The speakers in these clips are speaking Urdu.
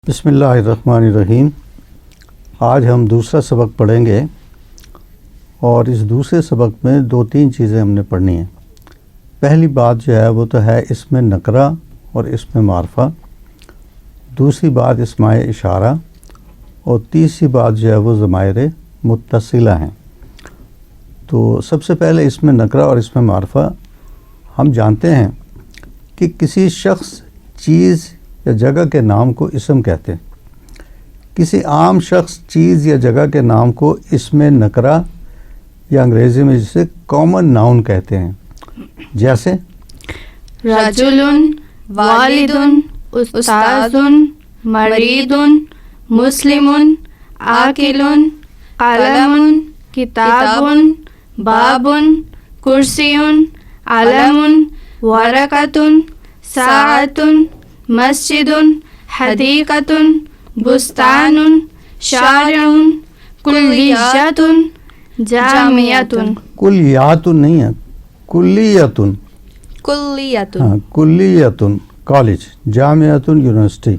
بسم اللہ الرحمن الرحیم. آج ہم دوسرا سبق پڑھیں گے اور اس دوسرے سبق میں 2-3 چیزیں ہم نے پڑھنی ہیں. پہلی بات جو ہے وہ تو ہے اسم نکرہ اور اسم معرفہ. دوسری بات اسماء اشارہ اور تیسری بات جو ہے وہ ضمائر متصلہ ہیں. تو سب سے پہلے اسم نکرہ اور اسم معرفہ ہم جانتے ہیں کہ کسی شخص، چیز یا جگہ کے نام کو اسم کہتے ہیں. کسی عام شخص، چیز یا جگہ کے نام کو اسم نکرہ یا انگریزی میں جسے کامن ناؤن کہتے ہیں. جیسے رجل، والد، استاذ، مرید، مسلم، آکل، قلم، کتاب، باب، کرسی، علم، ورقۃ، ساعۃ، مسجد، حدیقۃ، بستان، شارع، کلیۃ، جامعۃ. کلیات نہیں ہے، کلیت. کلیۃ. ہاں، کلیت کالج، جامعۃ یونیورسٹی.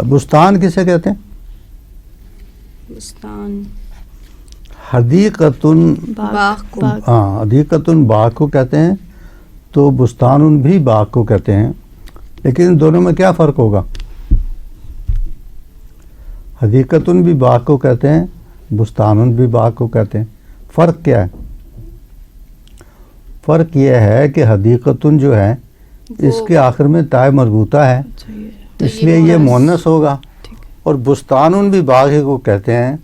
بستان کسے کہتے ہیں؟ بستان حدیقۃ. باغ کو. ہاں، حدیقۃ باغ کو کہتے ہیں. تو بستان بھی باغ کو کہتے ہیں. لیکن ان دونوں میں کیا فرق ہوگا؟ حدیقۃ بھی باغ کو کہتے ہیں، بستان بھی باغ کو کہتے ہیں. فرق کیا ہے؟ فرق یہ ہے کہ حدیقۃ جو ہے اس کے آخر میں تائے مربوطہ ہے، اس لیے یہ مؤنث ہوگا. اور بستان بھی باغ کو کہتے ہیں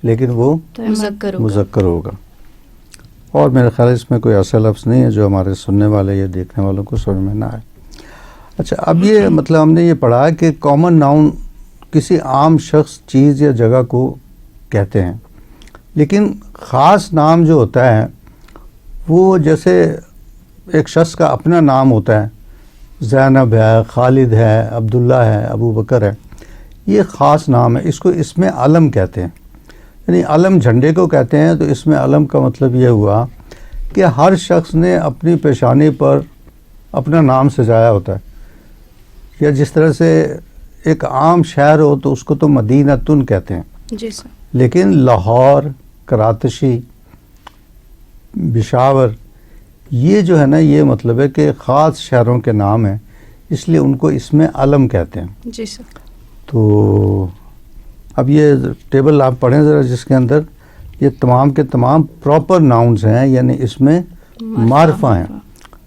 لیکن وہ مذکر ہوگا. اور میرے خیال اس میں کوئی ایسا لفظ نہیں ہے جو ہمارے سننے والے یا دیکھنے والوں کو سمجھ میں نہ آئے. اچھا، اب یہ مطلب ہم نے یہ پڑھا کہ کامن ناؤن کسی عام شخص، چیز یا جگہ کو کہتے ہیں. لیکن خاص نام جو ہوتا ہے وہ جیسے ایک شخص کا اپنا نام ہوتا ہے، زینب ہے، خالد ہے، عبداللہ ہے، ابو بکر ہے، یہ خاص نام ہے. اس کو اسم علم کہتے ہیں. یعنی علم جھنڈے کو کہتے ہیں. تو اسم علم کا مطلب یہ ہوا کہ ہر شخص نے اپنی پیشانی پر اپنا نام سجایا ہوتا ہے. یا جس طرح سے ایک عام شہر ہو تو اس کو تو مدینۃ کہتے ہیں. جی سر. لیکن لاہور، کراچی، پشاور، یہ جو ہے نا، یہ مطلب ہے کہ خاص شہروں کے نام ہیں، اس لیے ان کو اسم علم کہتے ہیں. جی سر. تو اب یہ ٹیبل آپ پڑھیں ذرا، جس کے اندر یہ تمام کے تمام پراپر ناؤنز ہیں، یعنی اس میں معرفہ ہیں.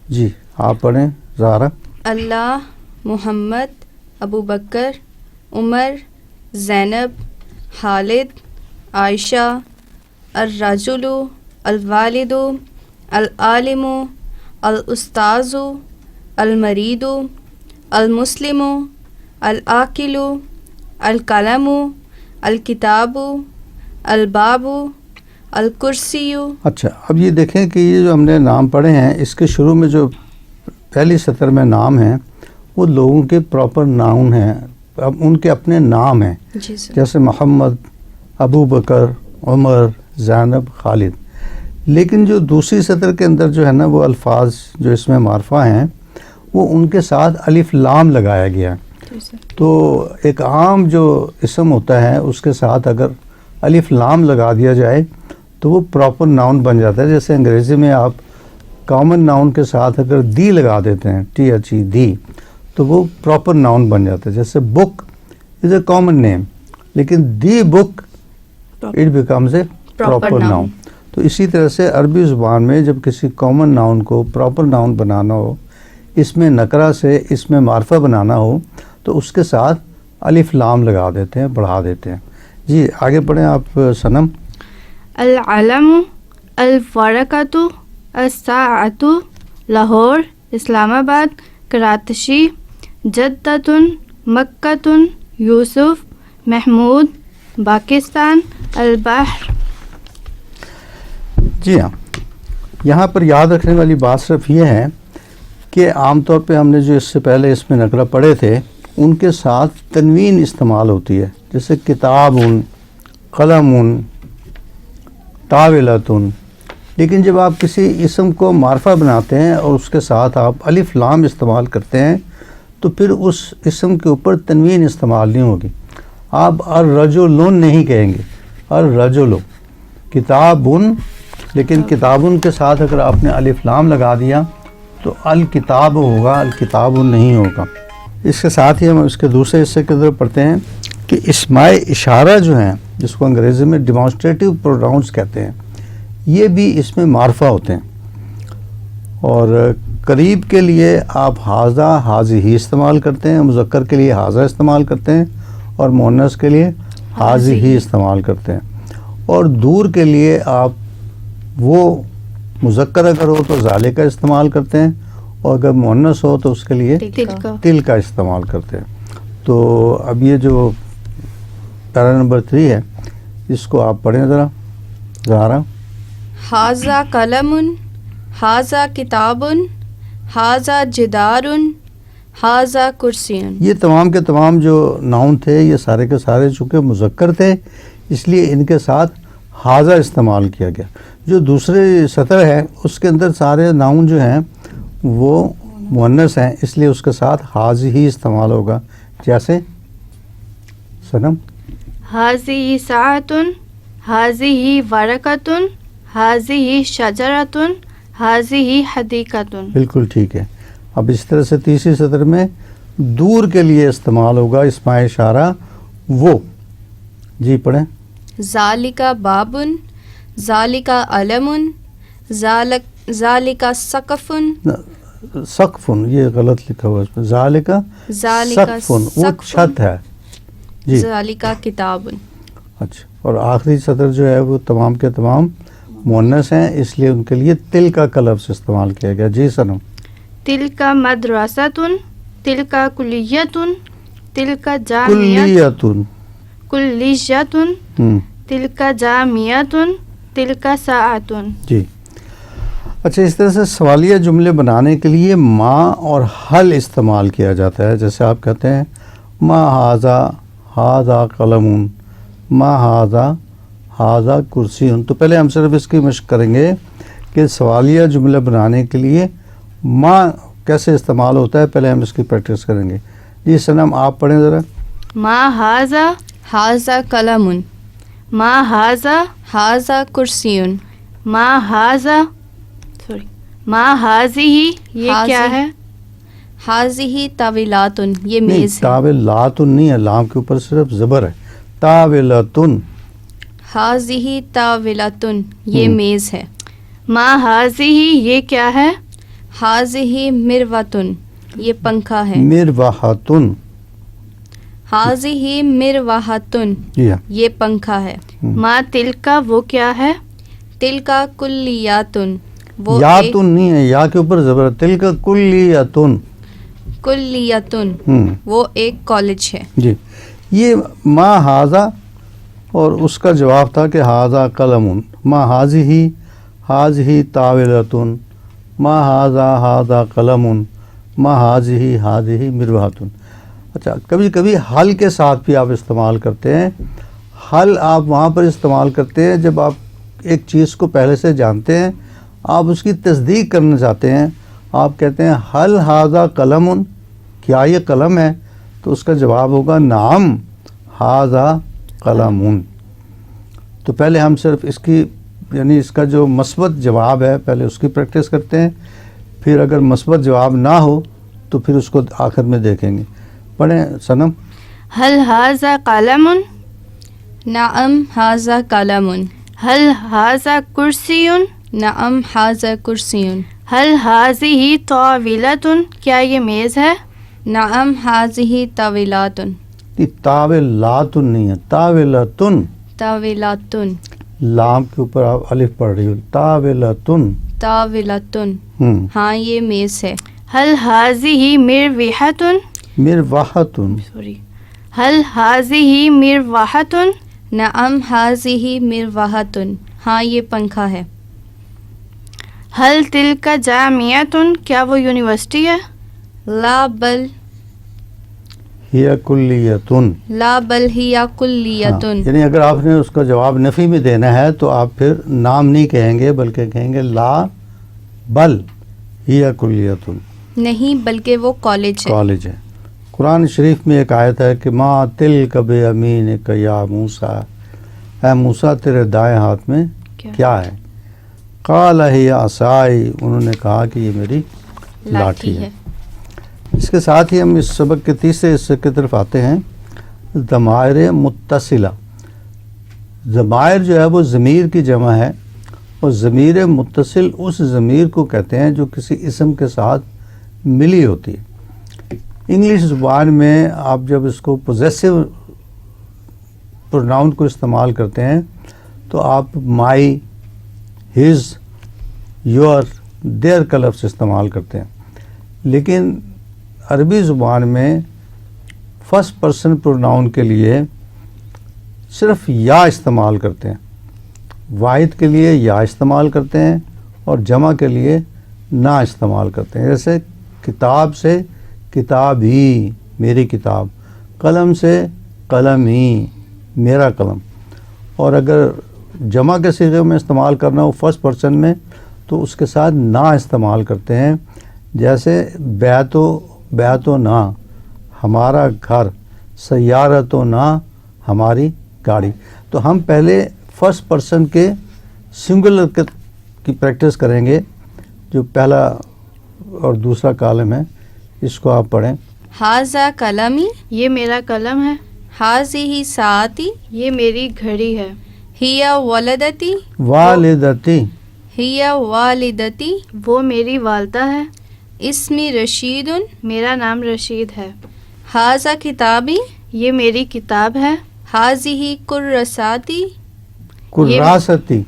جی آپ پڑھیں زہرا. اللہ، محمد، ابو بکر، عمر، زینب، خالد، عائشہ، الرجل، الوالد، العالم، الاستاذ، المرید، المسلم، العاقل، القلم، الکتاب، الباب، الکرسی. اچھا، اب یہ دیکھیں کہ یہ جو ہم نے نام پڑھے ہیں، اس کے شروع میں جو پہلی سطر میں نام ہیں وہ لوگوں کے پراپر ناؤن ہیں. اب ان کے اپنے نام ہیں. جی سر. جیسے محمد، ابو بکر، عمر، زینب، خالد. لیکن جو دوسری سطر کے اندر جو ہے نا، وہ الفاظ جو اس میں معرفہ ہیں وہ ان کے ساتھ الف لام لگایا گیا. تو ایک عام جو اسم ہوتا ہے اس کے ساتھ اگر الف لام لگا دیا جائے تو وہ پراپر ناؤن بن جاتا ہے. جیسے انگریزی میں آپ کامن ناؤن کے ساتھ اگر دی لگا دیتے ہیں، THE، دی، تو وہ پراپر ناؤن بن جاتا ہے. جیسے بک از اے کامن نیم، لیکن the book it becomes a proper noun. تو اسی طرح سے عربی زبان میں جب کسی کامن ناؤن کو پراپر ناؤن بنانا ہو، اس میں نکرہ سے اس میں معرفہ بنانا ہو، تو اس کے ساتھ الف لام لگا دیتے ہیں، بڑھا دیتے ہیں. جی آگے پڑھیں آپ صنم. العلم، الورقۃ، الساعۃ، لاہور، اسلام آباد، کراچی، جدہ، مکہ، یوسف، محمود، پاکستان، البحر. جی ہاں، یہاں پر یاد رکھنے والی بات صرف یہ ہے کہ عام طور پہ ہم نے جو اس سے پہلے اس میں نکرہ پڑھے تھے ان کے ساتھ تنوین استعمال ہوتی ہے. جیسے کتاب، قلم، طاولۃ. لیکن جب آپ کسی اسم کو معرفہ بناتے ہیں اور اس کے ساتھ آپ الف لام استعمال کرتے ہیں تو پھر اس اسم کے اوپر تنوین استعمال نہیں ہوگی. آپ الرجلن نہیں کہیں گے, الرجل. کتابن, لیکن کتابن کے ساتھ اگر آپ نے الف لام لگا دیا تو الکتاب ہوگا, الکتاب نہیں ہوگا. اس کے ساتھ ہی ہم اس کے دوسرے حصے کی طرف پڑھتے ہیں کہ اسماء اشارہ جو ہیں, جس کو انگریزی میں ڈیمانسٹریٹو پروناؤنس کہتے ہیں, یہ بھی اس میں معرفہ ہوتے ہیں. اور قریب کے لیے آپ حاذا, حاذہ استعمال کرتے ہیں, مذکر کے لیے حاذا استعمال کرتے ہیں, اور مؤنث کے لیے حاذہ استعمال کرتے ہیں. اور دور کے لیے آپ وہ مذکر اگر ہو تو ذالکا استعمال کرتے ہیں, اور اگر مؤنث ہو تو اس کے لیے تلکا استعمال کرتے ہیں. تو اب یہ جو پیرا نمبر 3 ہے, اس کو آپ پڑھیں ذرا زہرا. حاذا قلم، حاذا کتاب، حاذا جدار، حاذا کرسی. یہ تمام کے تمام جو ناؤن تھے یہ سارے کے سارے چونکہ مذکر تھے اس لیے ان کے ساتھ حاذا استعمال کیا گیا. جو دوسرے سطر ہے اس کے اندر سارے ناؤن جو ہیں وہ مؤنث ہیں, اس لیے اس کے ساتھ حاذہ ہی استعمال ہوگا. جیسے سنم حاذہ ساعۃ، حاذہ ورقۃ، حاذہ شجرۃ، حاذہ حدیقۃ. بالکل ٹھیک ہے. اب اس طرح سے تیسری سطر میں دور کے لیے استعمال ہوگا اسماء اشارہ وہ. جی پڑھیں. ذالک باب، ذالک علم، ذالک سقف. سقفن یہ غلط لکھا ہوا ہے اس میں. ذالک سقفن وہ چھت ہے. جی ذالک کتاب. اچھا. اور آخری سطر جو ہے وہ تمام کے تمام مؤنث ہیں, اس لیے ان کے لیے تل کا لفظ استعمال کیا گیا. جی سنم. تلک مدرسۃ، تلک کلیۃ، تلک جامعۃ، کلیۃ. کلیۃ، تلک جامعۃ، تلک ساعۃ. جی اچھا. اس طرح سے سوالیہ جملے بنانے کے لیے ما اور حل استعمال کیا جاتا ہے. جیسے آپ کہتے ہیں ما ھذا، ھذا قلم، ما ھذا، ھذا کرسی. تو پہلے ہم صرف اس کی مشق کریں گے کہ سوالیہ جملے بنانے کے لیے ما کیسے استعمال ہوتا ہے, پہلے ہم اس کی پریکٹس کریں گے. جی سنم آپ پڑھیں ذرا. ما ھذا، ھذا قلم، ما ھذا، ھذا کرسی. ما ھذا، سوری، ما ھذہ یہ کیا ہے؟ ھذہ طاولات یہ نہیں, میز ہے. طاولات نہیں ہے, لام کے اوپر صرف زبر ہے. طاولتن. ھذہ طاولات یہ میز ہے. ما ھذہ یہ کیا ہے؟ ھذہ مروۃ یہ پنکھا ہے. مروحتن. ھذہ مروۃ جی ہاں. یہ پنکھا ہے. ما تلکا وہ کیا ہے؟ تلکا کلیات وہ یاتن نہیں ہے, یا کے اوپر زبر ہے. تل کا کلیتن. کلیات وہ ایک کالج ہے. جی یہ ما ھذا اور اس کا جواب تھا کہ ھذا قلم. ما ھذہ، ھذہ طاولۃ، ما ھذا، ھذا قلم، ما ھذہ، ھذہ مروۃ. اچھا کبھی کبھی حل کے ساتھ بھی آپ استعمال کرتے ہیں. حل آپ وہاں پر استعمال کرتے ہیں جب آپ ایک چیز کو پہلے سے جانتے ہیں, آپ اس کی تصدیق کرنا چاہتے ہیں. آپ کہتے ہیں حل ھذا قلم, کیا یہ قلم ہے؟ تو اس کا جواب ہوگا نعم ھذا قلم. تو پہلے ہم صرف اس کی یعنی اس کا جو مثبت جواب ہے پہلے اس کی پریکٹس کرتے ہیں, پھر اگر مثبت جواب نہ ہو تو پھر اس کو آخر میں دیکھیں گے. پڑھیں سنم. هل هذا قلم؟ نعم ھذا قلم. هل هذا کرسی؟ نعم ھذا کرسی. هل هذه طاولة؟ کیا یہ میز ہے؟ نعم ھذہ طاولات. طاولات نہیں ہے, طاولتن. طاولات لام کے اوپر آپ الف پڑھ رہی ہو. طاولتن. طاولات ہاں یہ میز ہے. هل هذه مروحة؟ مروحتن. سوری. هل هذه مروحة؟ نعم ھذہ مروۃ ہاں یہ پنکھا ہے. هل تلک جامعة؟ کیا وہ یونیورسٹی ہے؟ لا بل ہی کلیتن. لا بل ہی کلیۃ. یعنی اگر آپ نے اس کا جواب نفی میں دینا ہے تو آپ پھر نام نہیں کہیں گے بلکہ کہیں گے لا بل ہی کلیتن. نہیں بلکہ وہ کالج ہے. کالج ہے. قرآن شریف میں ایک آیت ہے کہ ما تلک بیمینک یا موسیٰ، اے موسیٰ تیرے دائیں ہاتھ میں کیا ہے؟ قال ہی عصائی، انہوں نے کہا کہ یہ میری لاٹھی ہے۔ اس کے ساتھ ہی ہم اس سبق کے تیسرے حصے کی طرف آتے ہیں، ضمائر متصلہ۔ ضمائر جو ہے وہ ضمیر کی جمع ہے، اور ضمیر متصل اس ضمیر کو کہتے ہیں جو کسی اسم کے ساتھ ملی ہوتی ہے۔ انگلش زبان میں آپ جب اس کو پوزیسو پروناؤن کو استعمال کرتے ہیں تو آپ مائی، ہز، یور، دیر کا لفظ استعمال کرتے ہیں، لیکن عربی زبان میں فرسٹ پرسن پروناؤن کے لیے صرف یا استعمال کرتے ہیں، واحد کے لیے یا استعمال کرتے ہیں اور جمع کے لیے نا استعمال کرتے ہیں۔ جیسے کتاب سے کتاب ہی، میری کتاب، قلم سے قلم ہی، میرا قلم۔ اور اگر جمع کے صیغے میں استعمال کرنا ہو فرسٹ پرسن میں تو اس کے ساتھ نا استعمال کرتے ہیں، جیسے بیت و نا، ہمارا گھر، سیارت و نا، ہماری گاڑی۔ تو ہم پہلے فرسٹ پرسن کے سنگولر کی پریکٹس کریں گے۔ جو پہلا اور دوسرا کالم ہے اس کو آپ پڑھیں۔ ہاذا قلمی، یہ میرا قلم ہے۔ ہاذہ ساعتی، یہ میری گھڑی ہے۔ ہیا ولدتی، والدتی، ہیا والدتی، وہ میری والدہ ہے۔ اسمی رشید، میرا نام رشید ہے۔ ہاذا کتابی، یہ میری کتاب ہے۔ ہاذہ کراساتی، کراستی،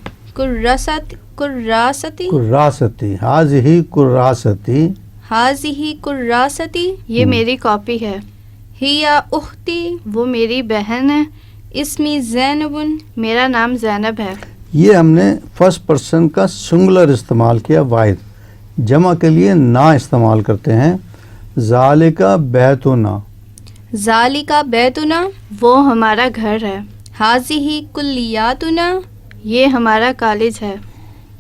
کراستی، کراستی، حاضہ کراستی، ہاذہ کراستی، یہ میری کاپی ہے۔ ہیا اختی، وہ میری بہن ہے۔ اسمی زینب، میرا نام زینب ہے۔ یہ ہم نے فرسٹ پرسن کا سنگولر استعمال کیا، واحد۔ جمع کے لیے نا استعمال کرتے ہیں، ذالکا بیتنا، ذالکا بیتنا، وہ ہمارا گھر ہے۔ ہاذہ کلیاتنا، یہ ہمارا کالج ہے۔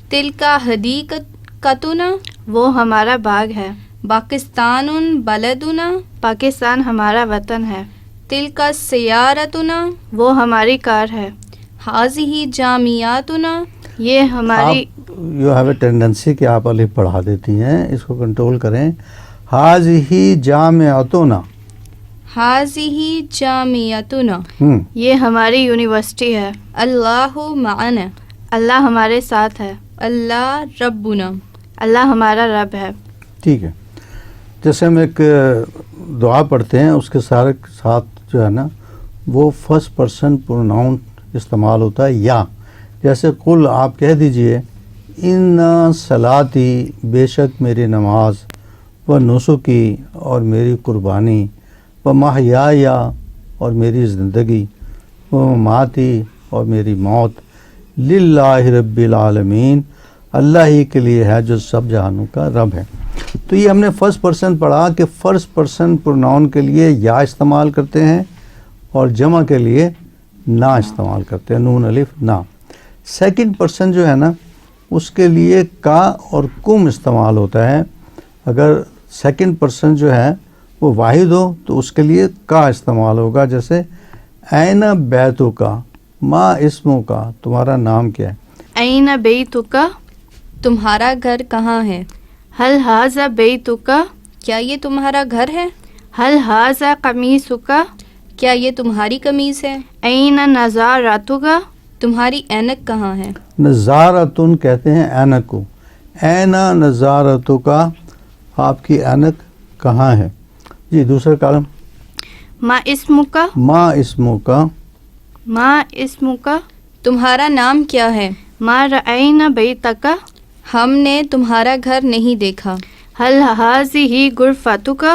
تلکا حدیقتنا، وہ ہمارا باغ ہے۔ پاکستان بلدنا، پاکستان ہمارا وطن ہے۔ تلکا سیارتنا، وہ ہماری کار ہے۔ ہاذہ جامعاتنا، یہ ہماری یو ہیو اے ٹینڈنسی کہ آپ الف پڑھا دیتی ہیں، اس کو کنٹرول کریں۔ حاضہ جامعتنا، ہاذہ جامعاتنا، یہ ہماری یونیورسٹی ہے۔ اللہ معنا، اللہ ہمارے ساتھ ہے۔ اللہ ربنا، اللہ ہمارا رب ہے۔ ٹھیک ہے۔ جیسے ہم ایک دعا پڑھتے ہیں اس کے ساتھ جو ہے نا وہ فرسٹ پرسن پروناؤن استعمال ہوتا ہے یا، جیسے قل آپ کہہ دیجئے ان صلاتی، بے شک میری نماز، و نسکی، اور میری قربانی، و محیایا، اور میری زندگی، و مماتی، اور میری موت، للہ رب العالمین، اللہ ہی کے لیے ہے جو سب جہانوں کا رب ہے۔ تو یہ ہم نے فرسٹ پرسن پڑھا کہ فرسٹ پرسن پروناؤن کے لیے یا استعمال کرتے ہیں اور جمع کے لیے نا استعمال کرتے ہیں، نون الف نا۔ سیکنڈ پرسن جو ہے نا اس کے لیے کا اور کم استعمال ہوتا ہے۔ اگر سیکنڈ پرسن جو ہے وہ واحد ہو تو اس کے لیے کا استعمال ہوگا، جیسے این بیتو کا، ما اسمو کا، تمہارا نام کیا ہے؟ این بیتک، تمہارا گھر کہاں ہے؟ حل ھذا بیتک، کیا یہ تمہارا گھر ہے؟ حل ھذا قمیصک، کیا یہ تمہاری قمیص ہے؟ این نظارتک، تمہاری اینک کہاں ہے؟ نظارتن کہتے ہیں اینک کو۔ اینا نظارتو کا، آپ کی اینک کہاں ہے؟ جی دوسرا کالم۔ ما اسمک، ما اسمو کا، ما اسمک، تمہارا نام کیا ہے؟ ما رأینا بیتک، ہم نے تمہارا گھر نہیں دیکھا۔ حل ھذہ غرفتک،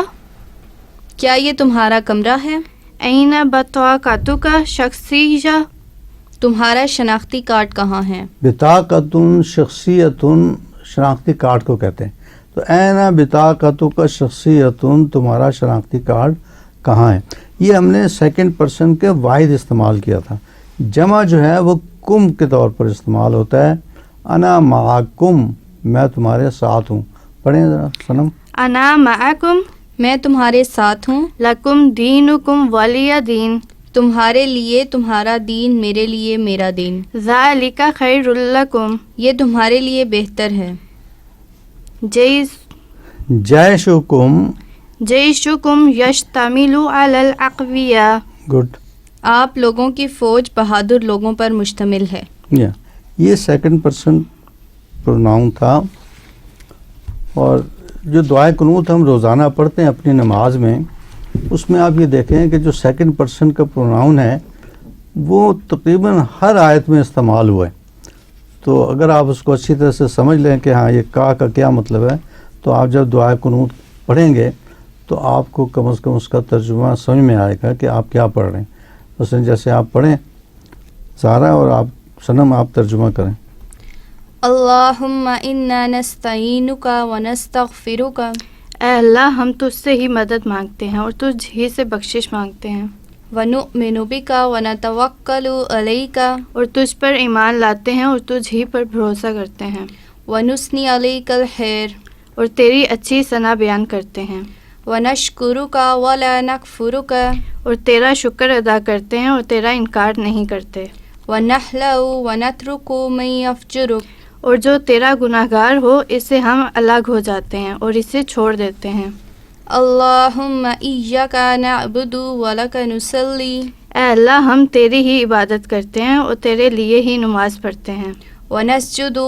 کیا یہ تمہارا کمرہ ہے؟ این بطاقتک شخصیہ، تمہارا شناختی کارڈ کہاں ہے؟ بطاقتن شخصیتن، شناختی کارڈ کو کہتے ہیں۔ تو اینا بطاقتو کا شخصیتن، تمہارا شناختی کارڈ کہاں ہے؟ یہ ہم نے سیکنڈ پرسن کے واحد استعمال کیا تھا۔ جمع جو ہے وہ کم کے طور پر استعمال ہوتا ہے، انا معکم، میں تمہارے ساتھ ہوں۔ پڑھیں ذرا سنم۔ انا معکم، میں تمہارے ساتھ ہوں. لکم دینکم ولی دین. تمہارے لیے تمہارا دین، میرے لیے میرا دین. ذالک خیر لکم. یہ تمہارے لیے بہتر ہے. جیشکم. جیشکم یشتمل علی الاقویاء. گڈ. آپ لوگوں کی فوج بہادر لوگوں پر مشتمل ہے. یہ سیکنڈ پرسن پروناؤن تھا. اور جو دعائے قنوت ہم روزانہ پڑھتے ہیں اپنی نماز میں، اس میں آپ یہ دیکھیں کہ جو سیکنڈ پرسن کا پروناؤن ہے وہ تقریباً ہر آیت میں استعمال ہوا ہے. تو اگر آپ اس کو اچھی طرح سے سمجھ لیں کہ ہاں یہ کا کیا مطلب ہے، تو آپ جب دعائے قنوت پڑھیں گے تو آپ کو کم از کم اس کا ترجمہ سمجھ میں آئے گا کہ آپ کیا پڑھ رہے ہیں. مثلا جیسے آپ پڑھیں سارا اور آپ سنم آپ ترجمہ کریں. اللہم انا نستعینک ونستغفرک. اے اللہ ہم تجھ سے ہی مدد مانگتے ہیں اور تجھ ہی سے بخشش مانگتے ہیں. ونؤمن بک ونتوکل علیک. اور تجھ پر ایمان لاتے ہیں اور تجھ ہی پر بھروسہ کرتے ہیں. ونثنی علیک الخیر. اور تیری اچھی ثنا بیان کرتے ہیں. ونشکرک ولا نکفرک. اور تیرا شکر ادا کرتے ہیں اور تیرا انکار نہیں کرتے. ونخلع ونترک من یفجرک. اور جو تیرا گناہ گار ہو اس سے ہم الگ ہو جاتے ہیں اور اسے چھوڑ دیتے ہیں. اللہم ایاک نعبد ولک نصلی. اے اللہ ہم تیری ہی عبادت کرتے ہیں اور تیرے لیے ہی نماز پڑھتے ہیں. ونسجد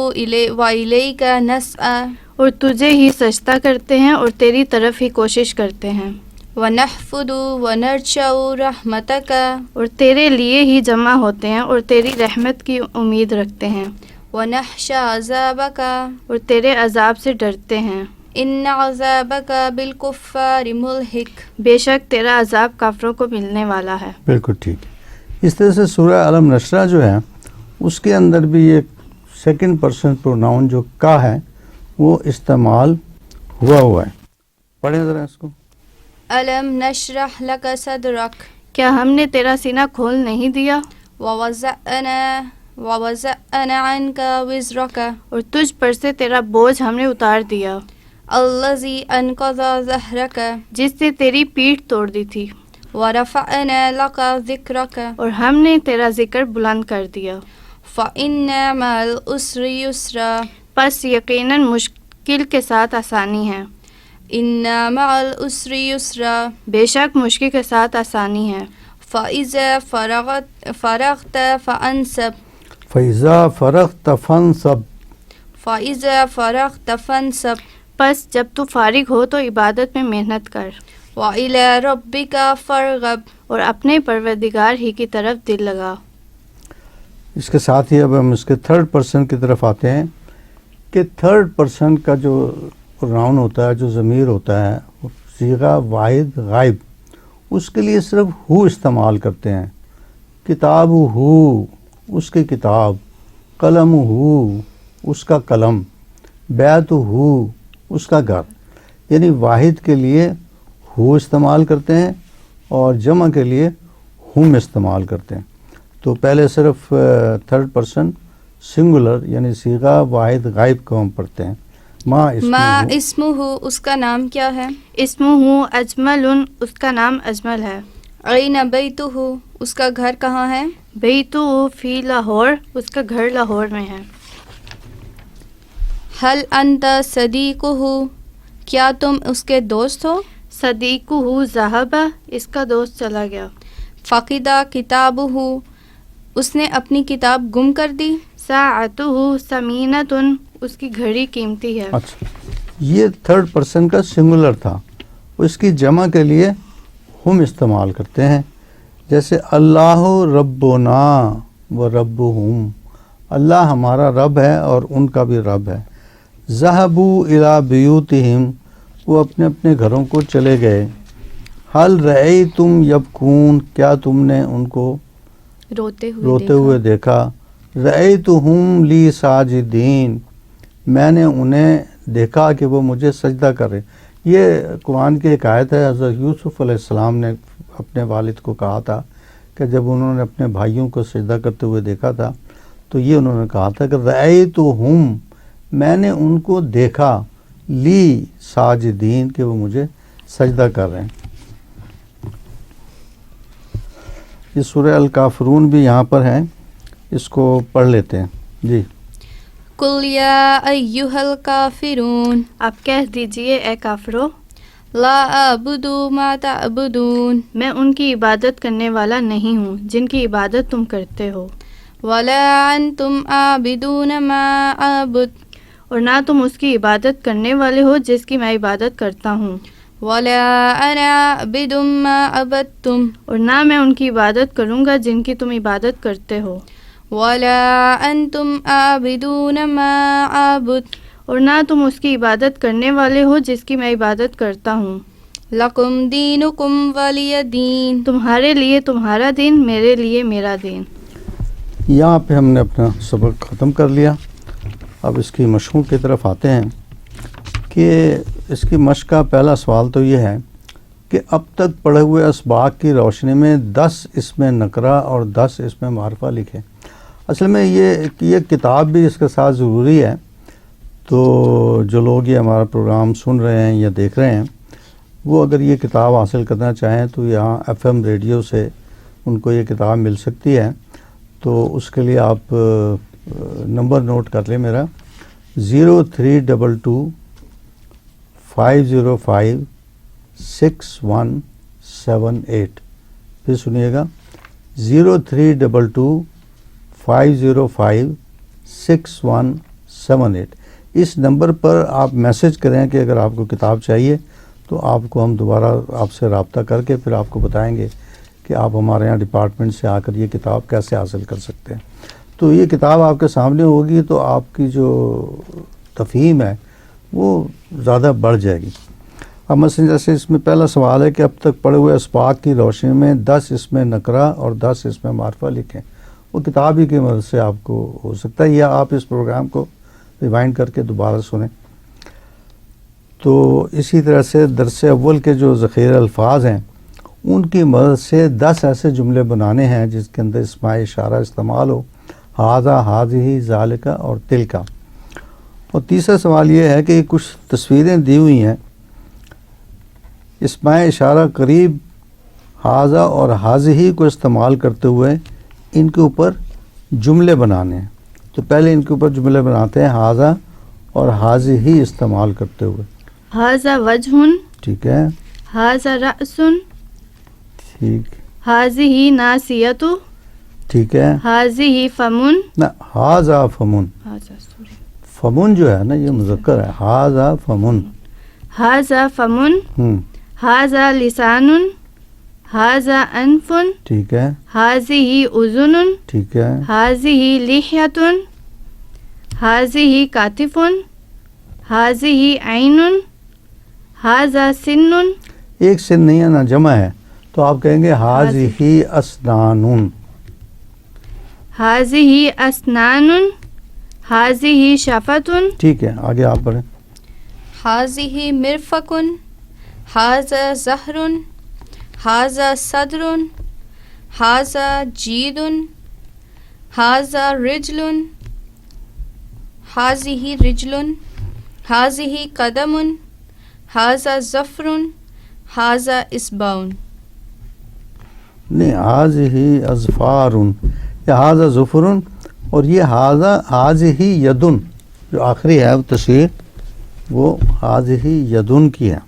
والیک نسعی. اور تجھے ہی سجدہ کرتے ہیں اور تیری طرف ہی کوشش کرتے ہیں. ونحفظ ونرجو رحمتک. اور تیرے لیے ہی جمع ہوتے ہیں اور تیری رحمت کی امید رکھتے ہیں. ونخشى عذابک. اور تیرے عذاب سے ڈرتے ہیں. ان عذابک بالکفار ملحق. بے شک تیرا عذاب کافروں کو ملنے والا ہے. بالکل ٹھیک ہے. اس طرح سے سورہ علم نشرہ جو ہے اس کے اندر بھی یہ سیکنڈ پرسن پروناؤن جو کا ہے وہ استعمال ہوا ہے. پڑھیں ذرا اس کو. الم نشرح لک صدرک. کیا ہم نے تیرا سینہ کھول نہیں دیا؟ ووضعنا عنک وزرک. اور تجھ پر سے تیرا بوجھ ہم نے اتار دیا. الذی انقض ظہرک. جس سے تیری پیٹھ توڑ دی تھی. ورفعنا لک ذکرک. اور ہم نے تیرا ذکر بلند کر دیا. فإن مع العسر یسرا. پس یقیناً مشکل کے ساتھ آسانی ہے. ان مع العسر یسرا. بے شک مشکل کے ساتھ آسانی ہے. فإذا فرغت فانصب. فَإِذَا فَرَغْتَ فَانْصَبْ. فإذا فرغت فانصب. پس جب تو فارغ ہو تو عبادت میں محنت کر. وإلى ربك فارغب. اور اپنے پروردگار ہی کی طرف دل لگا. اس کے ساتھ ہی اب ہم اس کے تھرڈ پرسن کی طرف آتے ہیں کہ تھرڈ پرسن کا جو پروناؤن ہوتا ہے، جو ضمیر ہوتا ہے، صیغہ واحد غائب، اس کے لیے صرف ہو استعمال کرتے ہیں. کتاب ہو اس کی کتاب، قلم ہو اس کا قلم، بیت ہو اس کا گھر. یعنی واحد کے لیے ہو استعمال کرتے ہیں اور جمع کے لیے ہم استعمال کرتے ہیں. تو پہلے صرف تھرڈ پرسن سنگولر یعنی صیغہ واحد غائب کو ہم پڑھتے ہیں. ما اسمہ اس کا نام کیا ہے؟ اسمہ اجمل اس کا نام اجمل ہے. عین بیتہ اس کا گھر کہاں ہے؟ بیتہ فی لاہور اس کا گھر لاہور میں ہے. حل انت صدیقہ کیا تم اس کے دوست ہو؟ صدیقہ ذہب اس کا دوست چلا گیا. فقدہ کتابہ اس نے اپنی کتاب گم کر دی. ساعتہ ثمینۃ اس کی گھڑی قیمتی ہے. اچھا، یہ تھرڈ پرسن کا سنگولر تھا. اس کی جمع کے لیے ہم استعمال کرتے ہیں. جیسے اللہ ربنا و ربہم، اللہ ہمارا رب ہے اور ان کا بھی رب ہے. ذہبوا الی بیوتہم وہ اپنے اپنے گھروں کو چلے گئے. حل رأیتم یبکون کیا تم نے ان کو روتے ہوئے دیکھا. رأیتہم لی ساجدین میں نے انہیں دیکھا کہ وہ مجھے سجدہ کر رہے. یہ قرآن کی ایک آیت ہے. حضرت یوسف علیہ السلام نے اپنے والد کو کہا تھا کہ جب انہوں نے اپنے بھائیوں کو سجدہ کرتے ہوئے دیکھا تھا تو یہ انہوں نے کہا تھا کہ رأیتہم میں نے ان کو دیکھا لی ساجدین کہ وہ مجھے سجدہ کر رہے ہیں. یہ سورہ الکافرون بھی یہاں پر ہے, اس کو پڑھ لیتے ہیں. جی. قل یا ایھا الکافرون, آپ کہہ دیجئے اے کافرو, لا اعبد ما تعبدون, میں ان کی عبادت کرنے والا نہیں ہوں جن کی عبادت تم کرتے ہو, ولا انتم عابدون ما اعبد, اور نہ تم اس کی عبادت کرنے والے ہو جس کی میں عبادت کرتا ہوں, ولا انا اعبد ما عبدتم, اور نہ میں ان کی عبادت کروں گا جن کی تم عبادت کرتے ہو, ولا انتم عابدون ما اعبد, اور نہ تم اس کی عبادت کرنے والے ہو جس کی میں عبادت کرتا ہوں. لکم دینکم ولی دین, تمہارے لیے تمہارا دین, میرے لیے میرا دین. یہاں پہ ہم نے اپنا سبق ختم کر لیا. اب اس کی مشقوں کی طرف آتے ہیں کہ اس کی مشق کا پہلا سوال تو یہ ہے کہ اب تک پڑھے ہوئے اسباق کی روشنی میں 10 اسم نکرہ اور 10 اسم معرفہ لکھے. اصل میں یہ کتاب بھی اس کے ساتھ ضروری ہے. تو جو لوگ یہ ہمارا پروگرام سن رہے ہیں یا دیکھ رہے ہیں, وہ اگر یہ کتاب حاصل کرنا چاہیں تو یہاں FM ریڈیو سے ان کو یہ کتاب مل سکتی ہے. تو اس کے لیے آپ نمبر نوٹ کر لیں میرا 0322 505 6178. پھر سنیے گا 0322 505 6178. اس نمبر پر آپ میسج کریں کہ اگر آپ کو کتاب چاہیے تو آپ کو ہم دوبارہ آپ سے رابطہ کر کے پھر آپ کو بتائیں گے کہ آپ ہمارے یہاں ڈپارٹمنٹ سے آ کر یہ کتاب کیسے حاصل کر سکتے ہیں. تو یہ کتاب آپ کے سامنے ہوگی تو آپ کی جو تفہیم ہے وہ زیادہ بڑھ جائے گی. اب مثلا جیسے اس میں پہلا سوال ہے کہ اب تک پڑھے ہوئے اسباق کی روشنی میں 10 اسم نکرہ اور 10 اسم معرفہ لکھیں. وہ کتاب ہی کی مدد سے آپ کو ہو سکتا ہے, یا آپ اس پروگرام کو ریوائنڈ کر کے دوبارہ سنیں. تو اسی طرح سے درس اول کے جو ذخیرہ الفاظ ہیں ان کی مدد سے 10 ایسے جملے بنانے ہیں جس کے اندر اسماء اشارہ استعمال ہو, ھذا ھذہ ذالک اور تلک. اور تیسرا سوال یہ ہے کہ کچھ تصویریں دی ہوئی ہیں, اسماء اشارہ قریب ھذا اور ھذہ کو استعمال کرتے ہوئے ان کے اوپر جملے بنانے ہیں. تو پہلے ان کے اوپر جملے بناتے ہیں ھذا اور ھذہ استعمال کرتے ہوئے. ھذا وجہ, ٹھیک ہے, ھذا رأس, ٹھیک, ھذہ ناصیۃ, ٹھیک ہے, ھذہ فمن, نہ ھذا فمن, فمن جو ہے نا یہ مذکر ہے, ھذا فمن, ھذا فمن, ھذا لسان, ھذا انف, ٹھیک ہے, ھذہ اذن, ٹھیک ہے, ھذہ لحیۃ, ھذہ کتف, ھذہ عین, ھذا سن. ایک سن نہیں ہے نا, جمع ہے, تو آپ کہیں گے ھذہ اسنان, ھذہ اسنان, ھذہ شفۃ. ٹھیک ہے, آگے آپ پڑھیں. ھذہ مرفق, ھذا ظہر, ھذا صدر, ھذا جید, ھذا رجل, ھذہ رجل, ھذہ قدم, ھذا ظفر, ھذا اصبع. نہیں, ھذہ اظفار یا ھذا ظفر, اور یہ ھذہ یدن جو آخری ہے وہ تصویر وہ ھذہ یدن کی ہے.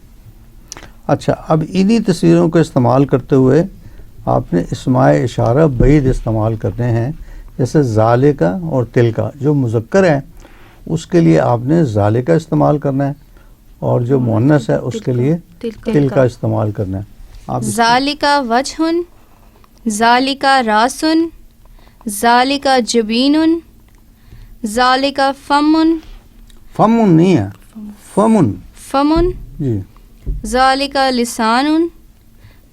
اچھا, اب انہی تصویروں کو استعمال کرتے ہوئے آپ نے اسماء اشارہ بعید استعمال کرنے ہیں, جیسے ذالک اور تلک. جو مذکر ہے اس کے لیے آپ نے ذالک استعمال کرنا ہے, اور جو مؤنث ہے اس کے لیے تلک استعمال کرنا ہے. آپ ذالک وجہ, ذالک راس, ذالک جبین, ذالک فمن, فمن نہیں ہے, فمن, فمن, جی, ذالک لسان,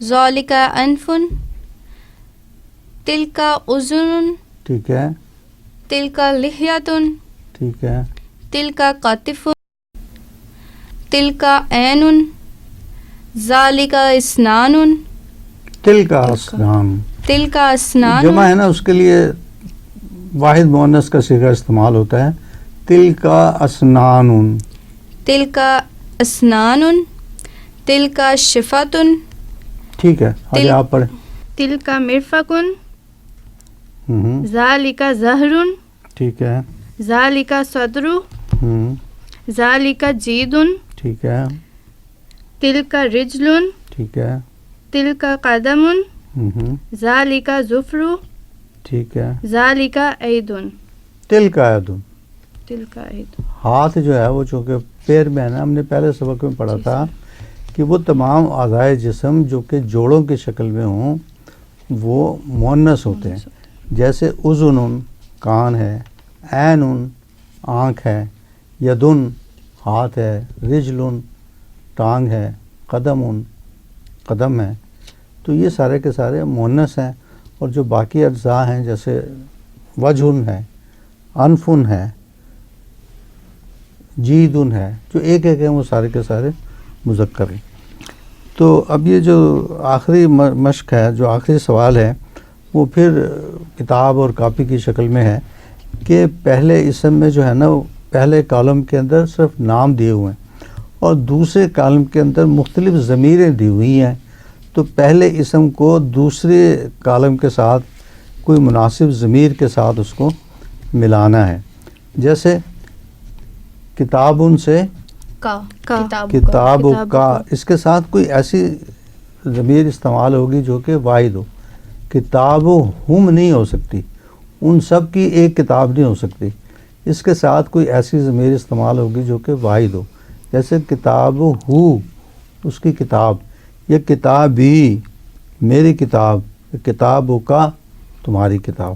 ذالک انف, تلک اذن, ٹھیک ہے, تلک لحیۃ, ٹھیک ہے, تلک کتف, تلک عین, ذالک اسنان, تلک اسنان. تلک اسنان, جمع ہے نا, اس کے لیے واحد مؤنث کا صیغہ استعمال ہوتا ہے, تلک اسنان, تلک اسنان, تلک شفۃ. ٹھیک ہے آگے آپ پڑھیں. تلک مرفق. ہوں ذالک زہر. ٹھیک ہے. ذالک صدر. ہوں ذالک جید. ٹھیک ہے. تلک رجل. ٹھیک ہے. تلک قدم. ہوں ذالک ظفر. ٹھیک ہے. ذالک عید. تل کا یدن، تلک عید. ہاتھ جو ہے وہ چونکہ پیر میں ہے نا، ہم نے پہلے سبق میں پڑھا تھا کہ وہ تمام اعضائے جسم جو کہ جوڑوں کی شکل میں ہوں وہ مؤنث ہوتے ہیں. جیسے اذن کان ہے، عین آنکھ ہے، یدن ہاتھ ہے، رجل ٹانگ ہے، قدم ہے. تو یہ سارے کے سارے مؤنث ہیں. اور جو باقی اجزاء ہیں جیسے وجہ ہے، انفن ہے، جیدن ہے، جو ایک ایک ہیں وہ سارے کے سارے مذکر ہیں. تو اب یہ جو آخری مشق ہے، جو آخری سوال ہے، وہ پھر کتاب اور کاپی کی شکل میں ہے کہ پہلے اسم میں جو ہے نا، پہلے کالم کے اندر صرف نام دیے ہوئے ہیں اور دوسرے کالم کے اندر مختلف ضمیریں دی ہوئی ہیں. تو پہلے اسم کو دوسرے کالم کے ساتھ کوئی مناسب ضمیر کے ساتھ اس کو ملانا ہے. جیسے کتابن سے کتاب کا، اس کے ساتھ کوئی ایسی ضمیر استعمال ہوگی جو کہ واحد ہو. کتاب ہم نہیں ہو سکتی، ان سب کی ایک کتاب نہیں ہو سکتی. اس کے ساتھ کوئی ایسی ضمیر استعمال ہوگی جو کہ واحد ہو. جیسے کتاب ہو اس کی کتاب، یہ کتابی میری کتاب، کتاب کا تمہاری کتاب.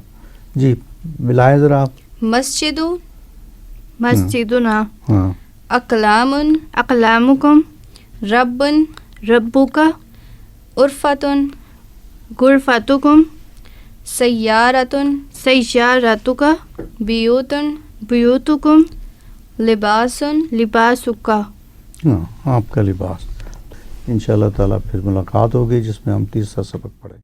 جی ملائیں ذرا آپ. مسجد مسجدنا. ہاں. اقلام اقلامکم. رب ربک. عرفۃ غرفتکم. سیارۃ سیارتک. بیوت بیوتکم. لباس لباسک. ہاں آپ کا لباس. انشاءاللہ تعالیٰ پھر ملاقات ہوگی جس میں ہم تیسرا سبق پڑھیں.